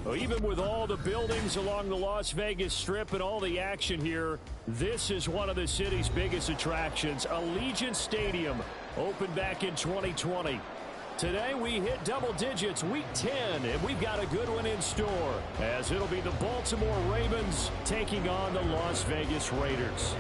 Well, even with all the buildings along the Las Vegas Strip and all the action here, this is one of the city's biggest attractions. Allegiant Stadium opened back in 2020. Today we hit double digits, week 10, and we've got a good one in store, as it'll be the Baltimore Ravens taking on the Las Vegas Raiders.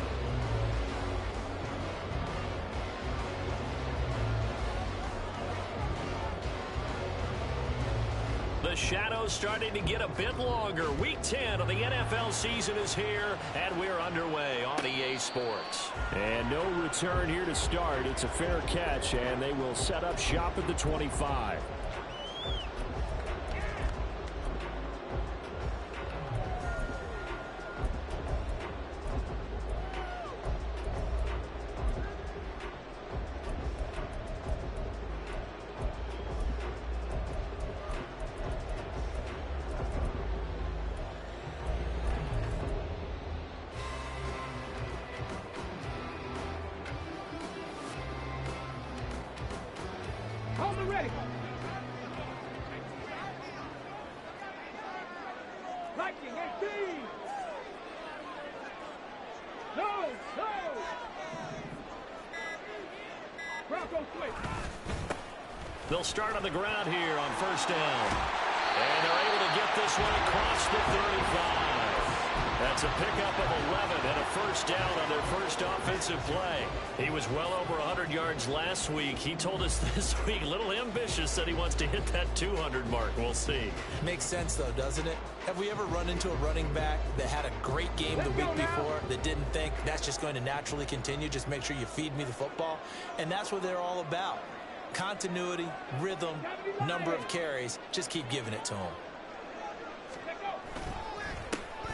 The shadow's starting to get a bit longer. Week 10 of the NFL season is here, and we're underway on EA Sports. And no return here to start. It's a fair catch, and they will set up shop at the 25. Ready. Liking and speed. No. Bronco switch. They'll start on the ground here on first down. And they're able to get this one across the 35. That's a pickup of 11 and a first down on their first offensive play. He was well over 100 yards last week. He told us this week, a little ambitious, said he wants to hit that 200 mark. We'll see. Makes sense, though, doesn't it? Have we ever run into a running back that had a great game the week before that didn't think that's just going to naturally continue? Just make sure you feed me the football. And that's what they're all about. Continuity, rhythm, number of carries. Just keep giving it to them.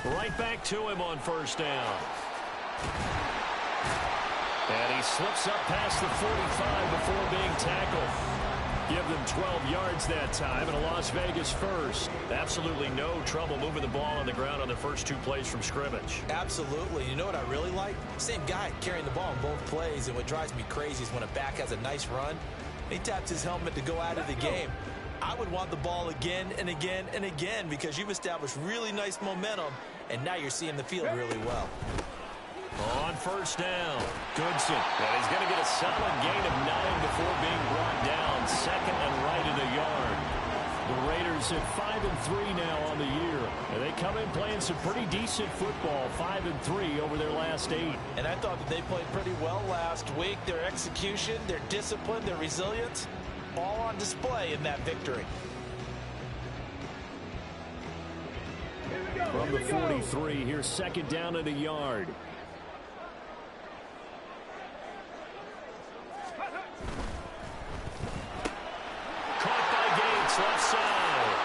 Right back to him on first down. And he slips up past the 45 before being tackled. Give them 12 yards that time, and a Las Vegas first. Absolutely no trouble moving the ball on the ground on the first two plays from scrimmage. Absolutely. You know what I really like? Same guy carrying the ball in both plays, and what drives me crazy is when a back has a nice run, he taps his helmet to go out of the game. I would want the ball again and again and again because you've established really nice momentum, and now you're seeing the field really well. On first down, Goodson. And he's going to get a solid gain of 9 before being brought down. Second and right at a yard. The Raiders at 5-3 now on the year. And they come in playing some pretty decent football, 5-3 over their last 8. And I thought that they played pretty well last week. Their execution, their discipline, their resilience, all on display in that victory. From the 43, here's second down at a yard. Caught by Gates, left side.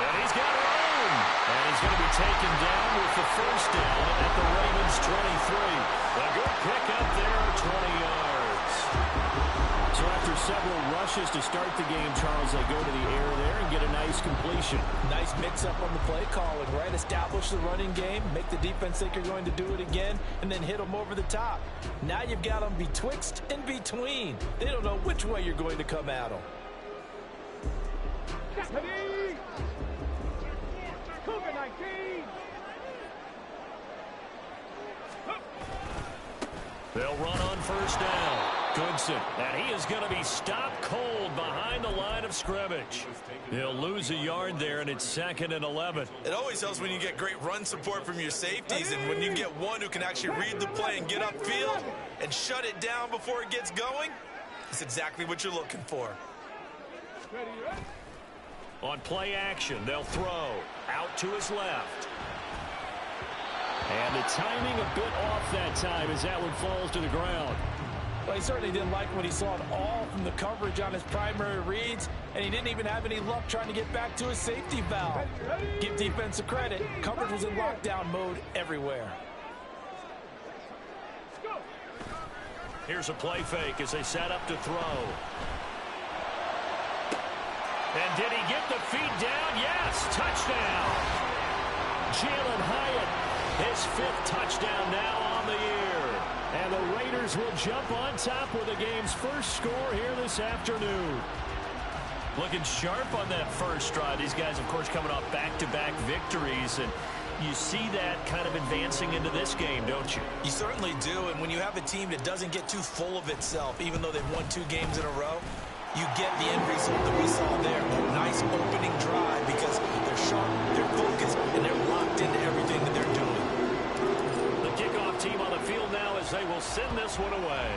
And he's got room. And he's going to be taken down with the first down at the Ravens 23. A good pickup there, 20 yards. So after several rushes to start the game, Charles, they go to the air there and get a nice completion. Nice mix-up on the play calling, right? Establish the running game, make the defense think you're going to do it again, and then hit them over the top. Now you've got them betwixt and between. They don't know which way you're going to come at them. They'll run on first down. Goodson, and he is going to be stopped cold behind the line of scrimmage. He'll lose a yard there, and it's second and 11. It always helps when you get great run support from your safeties, and when you get one who can actually read the play and get upfield and shut it down before it gets going, it's exactly what you're looking for. On play action, they'll throw out to his left. And the timing a bit off that time as that one falls to the ground. Well, he certainly didn't like what he saw at all from the coverage on his primary reads, and he didn't even have any luck trying to get back to his safety valve. Give defense a credit. Coverage was in lockdown mode everywhere. Here's a play fake as they set up to throw. And did he get the feet down? Yes, touchdown. Jalen Hyatt, his 5th touchdown now on the year. And the Raiders will jump on top with the game's first score here this afternoon. Looking sharp on that first drive. These guys, of course, coming off back-to-back victories, and you see that kind of advancing into this game, don't you? You certainly do, and when you have a team that doesn't get too full of itself, even though they've won 2 games in a row, you get the end result that we saw there. That nice opening drive because they're sharp, they're focused, and they're locked into everything that they're doing. The kickoff team on the field now as they will send this one away.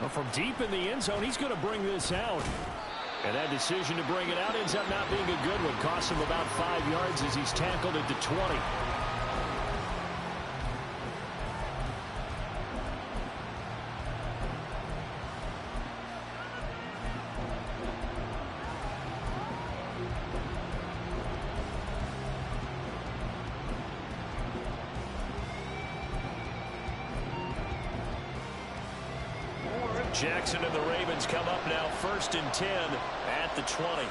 Well, from deep in the end zone, he's going to bring this out. And that decision to bring it out ends up not being a good one. Costs him about 5 yards as he's tackled at the 20. Jackson and the Ravens come up now 1st and 10 at the 20.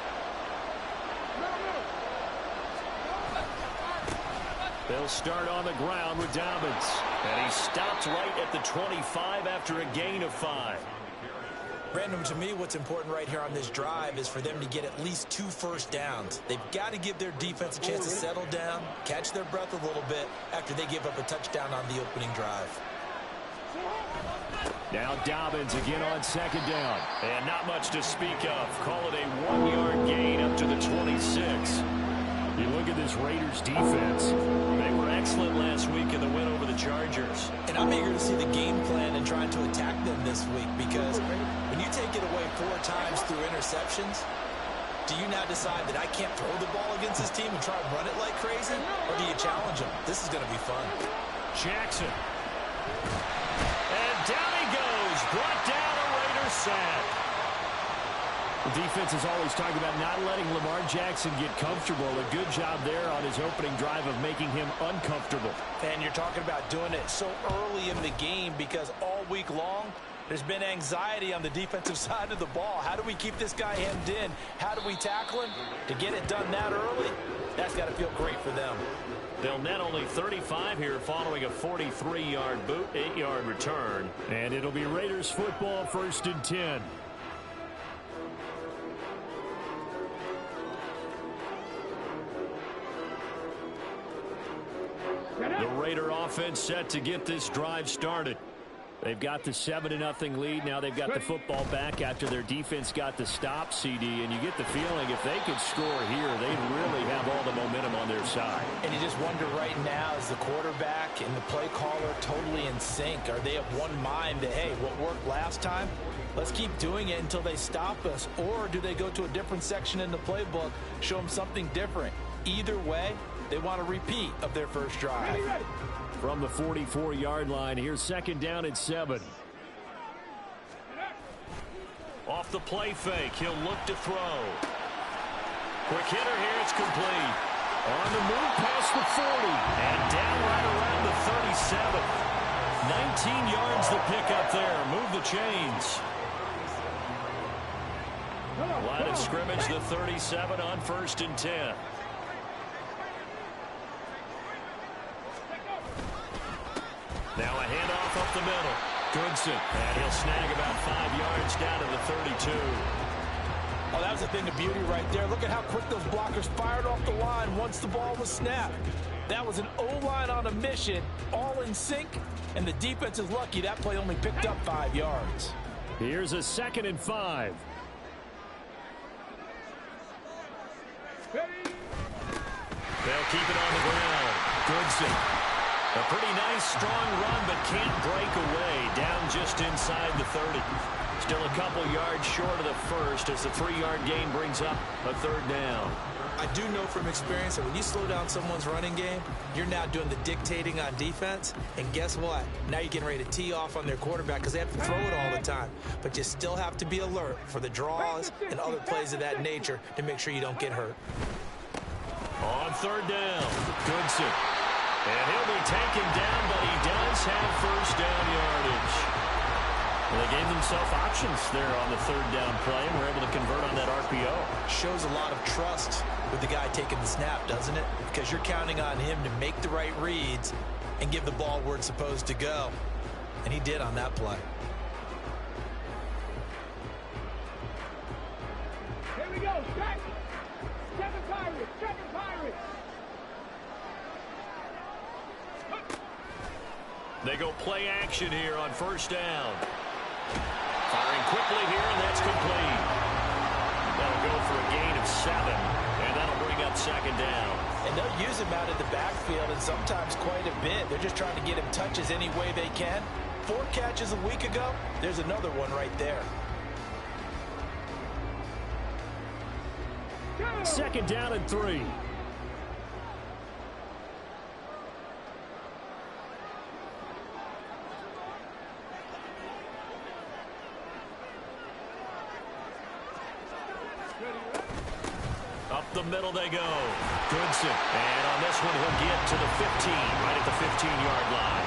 They'll start on the ground with Dobbins. And he stopped right at the 25 after a gain of 5. Brandon, to me, what's important right here on this drive is for them to get at least 2 first downs. They've got to give their defense a chance to settle down, catch their breath a little bit after they give up a touchdown on the opening drive. Now Dobbins again on 2nd down. And not much to speak of. Call it a 1-yard gain up to the 26. You look at this Raiders defense. They were excellent last week in the win over the Chargers. And I'm eager to see the game plan and trying to attack them this week because when you take it away 4 times through interceptions, do you now decide that I can't throw the ball against this team and try and run it like crazy? Or do you challenge them? This is going to be fun. Jackson. And down he goes. Brought down a Raiders sack. The defense is always talking about not letting Lamar Jackson get comfortable. A good job there on his opening drive of making him uncomfortable. And you're talking about doing it so early in the game because all week long, there's been anxiety on the defensive side of the ball. How do we keep this guy hemmed in? How do we tackle him? To get it done that early, that's got to feel great for them. They'll net only 35 here following a 43-yard boot, 8-yard return. And it'll be Raiders football 1st and 10. The Raider offense set to get this drive started. They've got the 7-0 lead. Now they've got the football back after their defense got the stop, CD. And you get the feeling if they could score here, they'd really have all the momentum on their side. And you just wonder right now, is the quarterback and the play caller totally in sync? Are they of one mind that, hey, what worked last time, let's keep doing it until they stop us? Or do they go to a different section in the playbook, show them something different? Either way, they want a repeat of their first drive. From the 44-yard line, here's 2nd down and 7. Off the play fake, he'll look to throw. Quick hitter here, it's complete. On the move past the 40, and down right around the 37. 19 yards the pickup there. Move the chains. Line of scrimmage, the 37 on 1st and 10. Now a handoff up the middle. Goodson. And he'll snag about 5 yards down to the 32. Oh, that was a thing of beauty right there. Look at how quick those blockers fired off the line once the ball was snapped. That was an O-line on a mission, all in sync, and the defense is lucky that play only picked up 5 yards. Here's a 2nd and 5. They'll keep it on the ground. Goodson. A pretty nice, strong run, but can't break away. Down just inside the 30. Still a couple yards short of the first as the 3-yard gain brings up a 3rd down. I do know from experience that when you slow down someone's running game, you're now doing the dictating on defense. And guess what? Now you're getting ready to tee off on their quarterback because they have to throw it all the time. But you still have to be alert for the draws and other plays of that nature to make sure you don't get hurt. On 3rd down, Goodson. And he'll be taken down, but he does have 1st down yardage. Well, they gave themselves options there on the 3rd down play and were able to convert on that RPO. Shows a lot of trust with the guy taking the snap, doesn't it? Because you're counting on him to make the right reads and give the ball where it's supposed to go. And he did on that play. They go play action here on first down. Firing quickly here, and that's complete. That'll go for a gain of 7, and that'll bring up second down. And they'll use him out of the backfield, and sometimes quite a bit. They're just trying to get him touches any way they can. 4 catches a week ago. There's another one right there. Second down and 3. Up the middle they go. Goodson. And on this one, he'll get to the 15, right at the 15-yard line.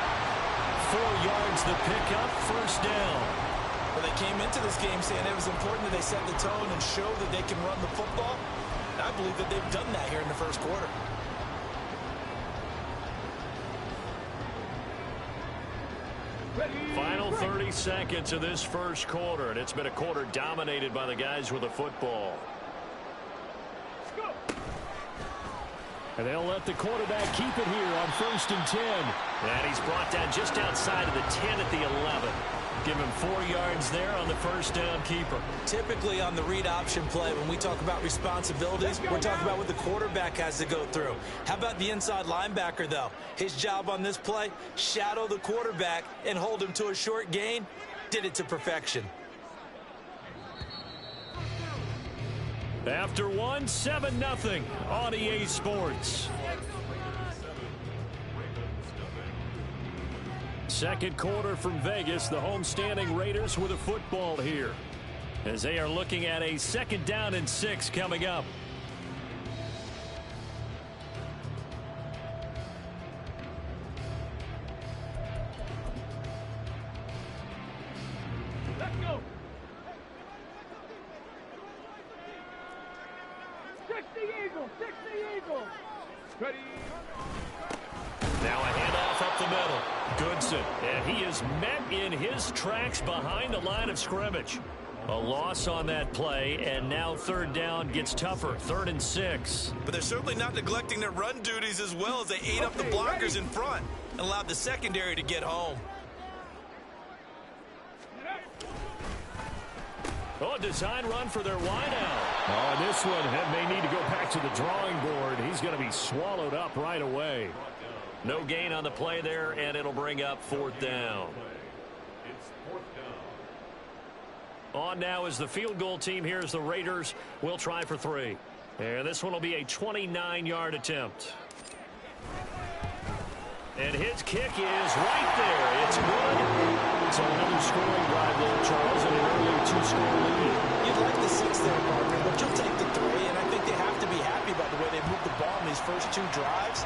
4 yards the pickup, first down. Well, they came into this game saying it was important that they set the tone and show that they can run the football. And I believe that they've done that here in the first quarter. Final 30 seconds of this first quarter, and it's been a quarter dominated by the guys with the football. And they'll let the quarterback keep it here on first and 10. And he's brought down just outside of the 10 at the 11. Give him 4 yards there on the first down keeper. Typically on the read option play, when we talk about responsibilities, we're talking about what the quarterback has to go through. How about the inside linebacker, though? His job on this play, shadow the quarterback and hold him to a short gain. Did it to perfection. After 7-0 on EA Sports. Second quarter from Vegas, the homestanding Raiders with a football here, as they are looking at a second down and 6 coming up. Let's go. 60 Eagles, 60 Eagles. Ready. Now a handoff up the middle. Goodson, and he is met in his tracks behind the line of scrimmage. A loss on that play, and now third down gets tougher. 3rd and 6. But they're certainly not neglecting their run duties as well, as they ate up the blockers in front and allowed the secondary to get home. Oh, design run for their wideout. Oh, this one may need to go back to the drawing board. He's going to be swallowed up right away. No gain on the play there, and it'll bring up 4th down. On now is the field goal team. Here's the Raiders. We'll try for 3. And this one will be a 29-yard attempt. And his kick is right there. It's good. So another scoring drive there, Charles, and an early 2-score lead. You'd like the 6 there, Parker, but you'll take the 3, and I think they have to be happy about the way they moved the ball in these first 2 drives.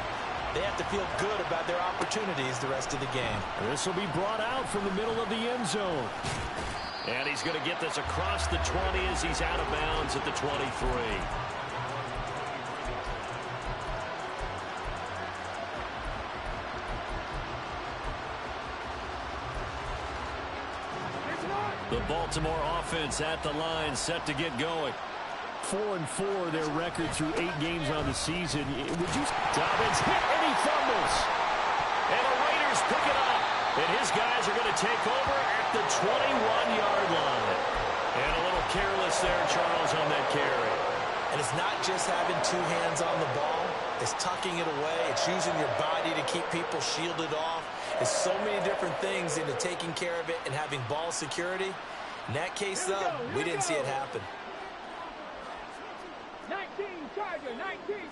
They have to feel good about their opportunities the rest of the game. This will be brought out from the middle of the end zone. And he's going to get this across the 20 as he's out of bounds at the 23. The Baltimore offense at the line, set to get going. 4-4 their record through 8 games on the season. Would you? Dobbins hit and he fumbles. And the Raiders pick it up. And his guys are going to take over at the 21-yard line. And a little careless there, Charles, on that carry. And it's not just having 2 hands on the ball. It's tucking it away. It's using your body to keep people shielded off. It's so many different things into taking care of it and having ball security. In that case, though, we didn't see it happen. 19, Charger, 19.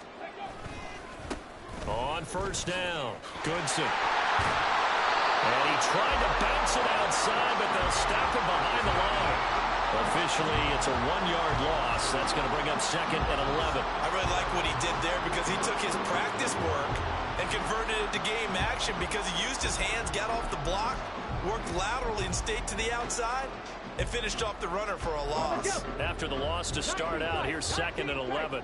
On first down, Goodson. And he tried to bounce it outside, but they'll stop him behind the line. Officially, it's a 1-yard loss. That's going to bring up 2nd and 11. I really like what he did there because he took his practice work and converted it to game action because he used his hands, got off the block, worked laterally and stayed to the outside, and finished off the runner for a loss. After the loss to start out, here's 2nd and 11.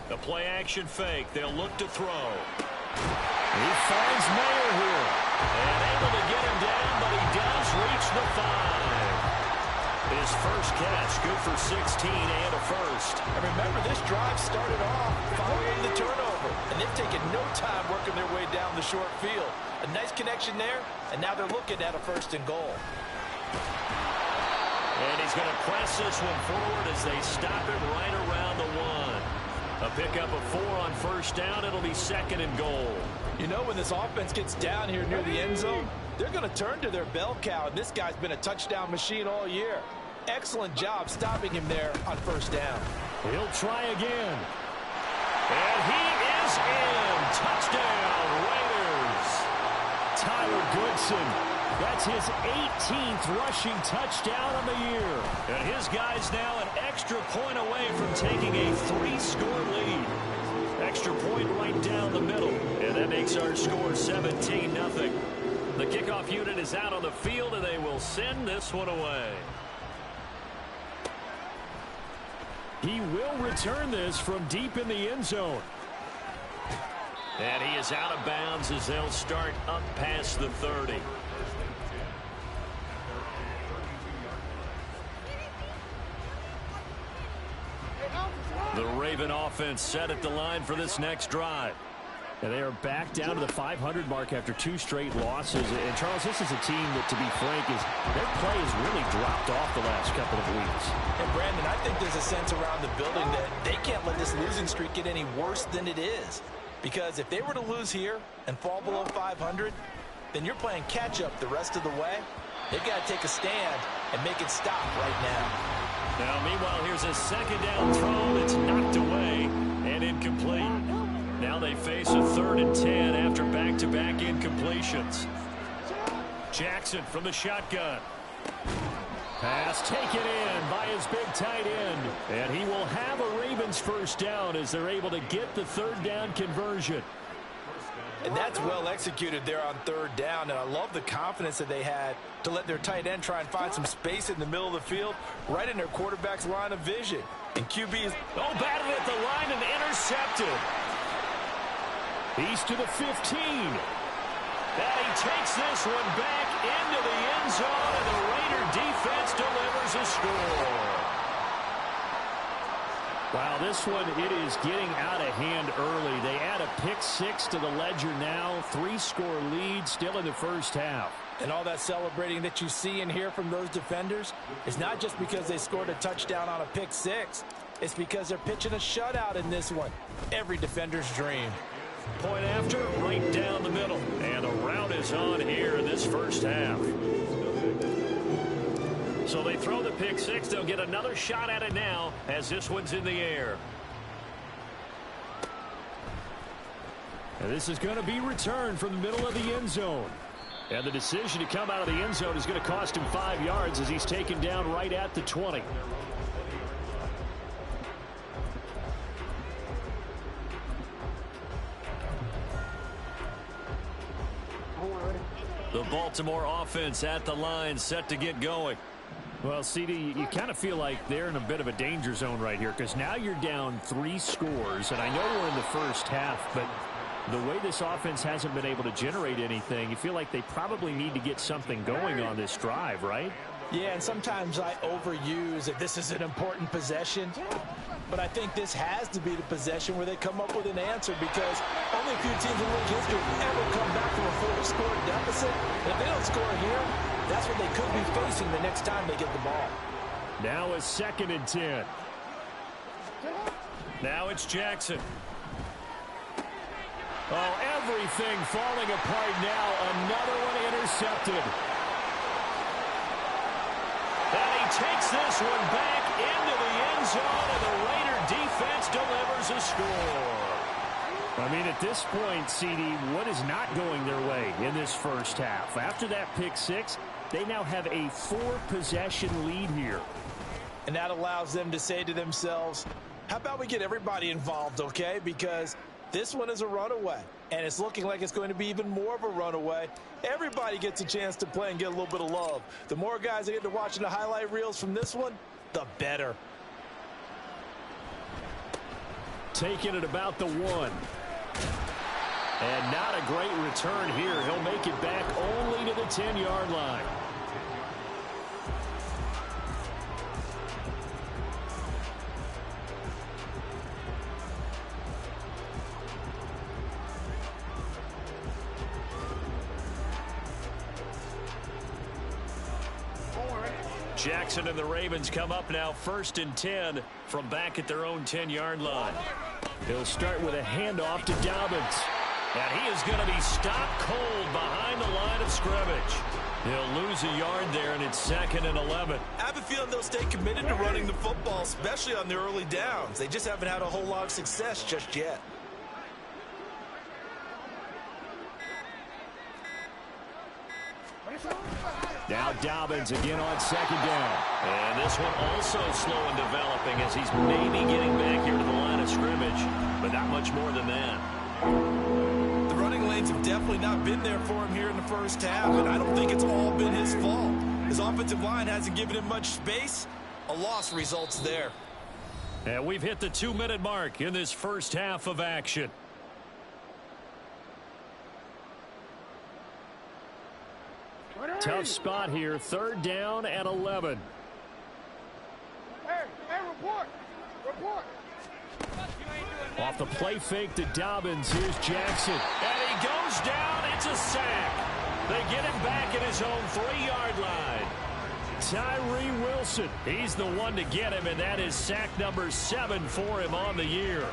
The play-action fake. They'll look to throw. He finds Mayer here. And able to get him down, but he does reach the 5. His first catch, good for 16 and a first. And remember, this drive started off following the turnover. over. And they've taken no time working their way down the short field. A nice connection there, and now they're looking at a 1st and goal. And he's going to press this one forward as they stop it right around the 1. A pickup of 4 on 1st down. It'll be 2nd and goal. You know, when this offense gets down here near the end zone, they're going to turn to their bell cow, and this guy's been a touchdown machine all year. Excellent job stopping him there on 1st down. He'll try again. And he is in. Touchdown, Raiders. Tyler Goodson. That's his 18th rushing touchdown on the year. And his guy's now an extra point away from taking a 3-score lead. Extra point right down the middle. And that makes our score 17-0. The kickoff unit is out on the field, and they will send this one away. He will return this from deep in the end zone. And he is out of bounds as they'll start up past the 30. The Raven offense set at the line for this next drive. And they are back down to the 500 mark after 2 straight losses. And, Charles, this is a team that, to be frank, their play has really dropped off the last couple of weeks. And, Brandon, I think there's a sense around the building that they can't let this losing streak get any worse than it is. Because if they were to lose here and fall below 500, then you're playing catch-up the rest of the way. They've got to take a stand and make it stop right now. Now, meanwhile, here's a 2nd down throw that's knocked away and incomplete. Now they face a 3rd and 10 after back-to-back incompletions. Jackson from the shotgun. Pass taken in by his big tight end. And he will have a Ravens 1st down as they're able to get the 3rd down conversion. And that's well executed there on 3rd down. And I love the confidence that they had to let their tight end try and find some space in the middle of the field, right in their quarterback's line of vision. And QB is batted at the line and intercepted. He's to the 15. And he takes this one back into the end zone, and the Raider defense delivers a score. Wow, this one, it is getting out of hand early. They add a pick-6 to the ledger now. 3-score lead still in the 1st half. And all that celebrating that you see and hear from those defenders is not just because they scored a touchdown on a pick-6. It's because they're pitching a shutout in this one. Every defender's dream. Point after, right down the middle. And the route is on here in this 1st half. So they throw the pick-6. They'll get another shot at it now as this one's in the air. And this is going to be returned from the middle of the end zone. And the decision to come out of the end zone is going to cost him 5 yards as he's taken down right at the 20. The Baltimore offense at the line, set to get going. Well, CD, you kind of feel like they're in a bit of a danger zone right here because now you're down 3 scores, and I know we're in the 1st half, but the way this offense hasn't been able to generate anything, you feel like they probably need to get something going on this drive, right? Yeah, and sometimes I overuse that this is an important possession. But I think this has to be the possession where they come up with an answer because only a few teams in league history ever come back from a 4-score deficit. And if they don't score here, that's what they could be facing the next time they get the ball. Now a 2nd and 10. Now it's Jackson. Oh, everything falling apart now. Another one intercepted. And he takes this one back into the end zone, and the Raider defense delivers a score. I mean, at this point, CD, what is not going their way in this 1st half? After that pick-6, they now have a 4-possession lead here. And that allows them to say to themselves, how about we get everybody involved, okay? Because this one is a runaway, and it's looking like it's going to be even more of a runaway. Everybody gets a chance to play and get a little bit of love. The more guys that get to watching the highlight reels from this one, the better. Taking it about the 1. And not a great return here. He'll make it back only to the 10-yard line. Jackson and the Ravens come up now 1st and 10 from back at their own 10-yard line. He'll start with a handoff to Dobbins. And he is going to be stopped cold behind the line of scrimmage. He'll lose a yard there, and it's 2nd and 11. I have a feeling they'll stay committed to running the football, especially on the early downs. They just haven't had a whole lot of success just yet. Now Dobbins again on 2nd down. And this one also slow in developing as he's maybe getting back here to the line of scrimmage, but not much more than that. The running lanes have definitely not been there for him here in the first half, and I don't think it's all been his fault. His offensive line hasn't given him much space. A loss results there. And we've hit the 2-minute mark in this first half of action. Tough spot here, 3rd down and 11. Hey, report. Off the play fake to Dobbins, here's Jackson. And he goes down, it's a sack. They get him back at his own 3-yard line. Tyree Wilson, he's the one to get him, and that is sack number 7 for him on the year.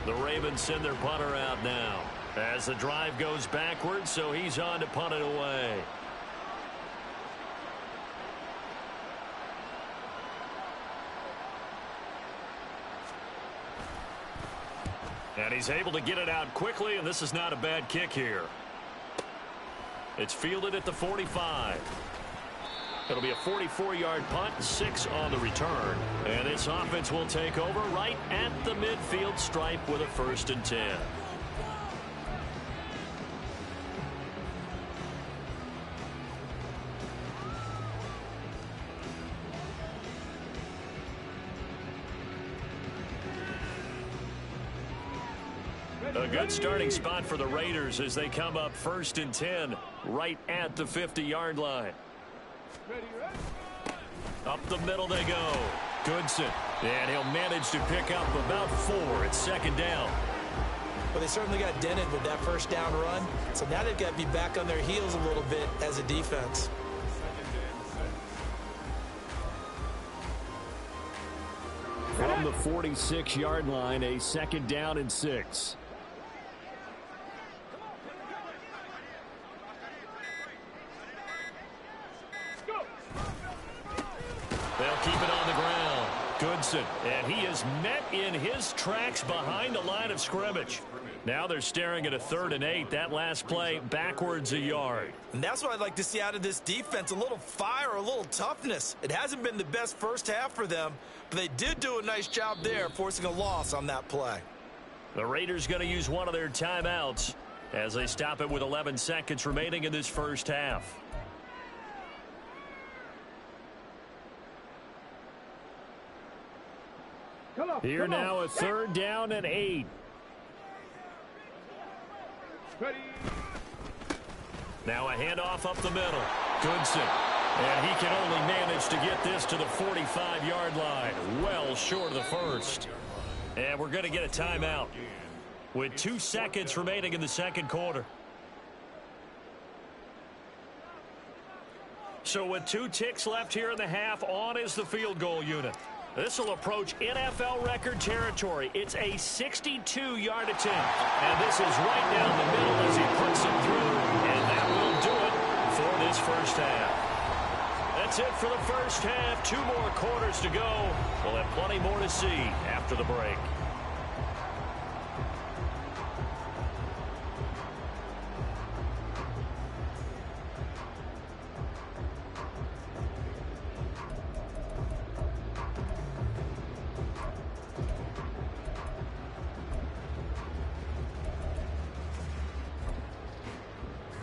The Ravens send their punter out now as the drive goes backwards, so he's on to punt it away. And he's able to get it out quickly, and this is not a bad kick here. It's fielded at the 45. It'll be a 44-yard punt, 6 on the return. And this offense will take over right at the midfield stripe with a 1st and 10. A good starting spot for the Raiders as they come up 1st and 10 right at the 50-yard line. Up the middle they go. Goodson. And he'll manage to pick up about 4 at 2nd down. Well, they certainly got dented with that 1st down run. So now they've got to be back on their heels a little bit as a defense. From the 46-yard line, a 2nd down and 6. They'll keep it on the ground. Goodson, and he is met in his tracks behind the line of scrimmage. Now they're staring at a 3rd and 8. That last play backwards a yard. And that's what I'd like to see out of this defense, a little fire, a little toughness. It hasn't been the best first half for them, but they did do a nice job there, forcing a loss on that play. The Raiders going to use one of their timeouts as they stop it with 11 seconds remaining in this first half. Here now a 3rd down and 8. Now a handoff up the middle. Goodson. And he can only manage to get this to the 45-yard line. Well short of the 1st. And we're going to get a timeout with 2 seconds remaining in the 2nd quarter. So with 2 ticks left here in the half, on is the field goal unit. This will approach NFL record territory. It's a 62-yard attempt. And this is right down the middle as he puts it through. And that will do it for this first half. That's it for the first half. 2 more quarters to go. We'll have plenty more to see after the break.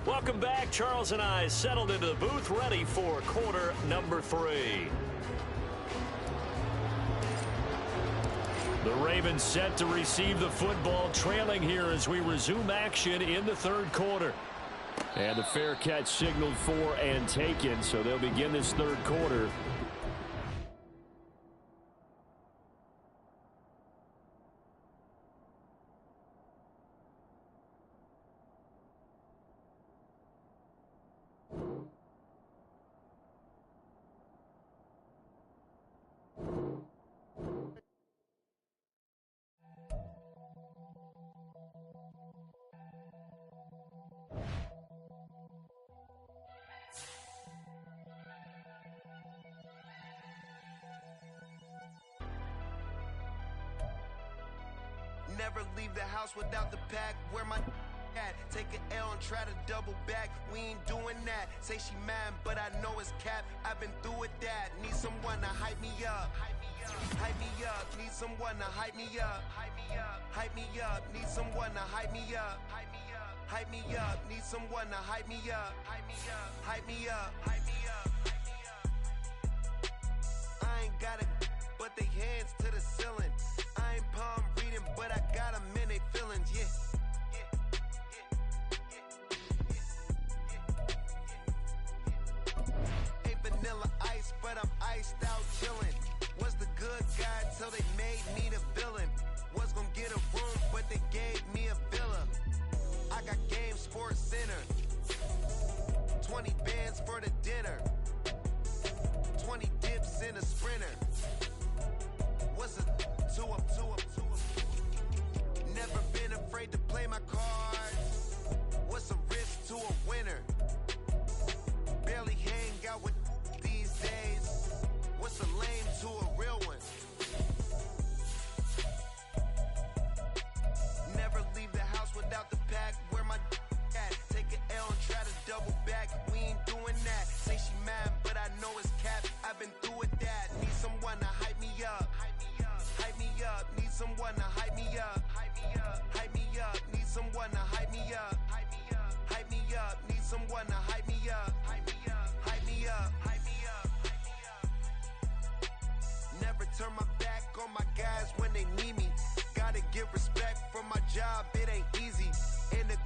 Welcome back. Charles and I settled into the booth, ready for quarter number 3. The Ravens set to receive the football, trailing here as we resume action in the 3rd quarter. And the fair catch signaled for and taken, so they'll begin this 3rd quarter. Never leave the house without the pack. Where my at? Take an L and try to double back. We ain't doing that. Say she mad, but I know it's cap. I've been through with that. Need someone to hype me up. Hype me up. Need someone to hype me up. Hype me up. Need someone to hype me up. Hype me up. Need someone to hype me up. Hype me up. Hype me up. Hype me up. I ain't got it, but they hands to the ceiling. I ain't palm reading, but I got them in they feelings, yeah. Ain't vanilla ice, but I'm iced out chillin'. Was the good guy till they made me the villain. Was gonna get a room, but they gave me a villa. I got game, Sports Center. 20 bands for the dinner. 20 dips in a sprinter. What's a two up? Never been afraid to play my cards. What's a risk to a winner? Barely hang out with these days. What's a lame to a real one? Never leave the house without the pack. Where my at? Take an L and try to double back. We ain't doing that. Say she mad, but I know it's cap. I've been through with that. Need someone to hype me up. Hype me up. Need someone to hype me up. Hype me up. Need someone to hype me up. Hype me up. Need someone to hype me up. Hype me up. Hype me up. Never turn my back on my guys when they need me. Gotta give respect for my job. It ain't easy. In the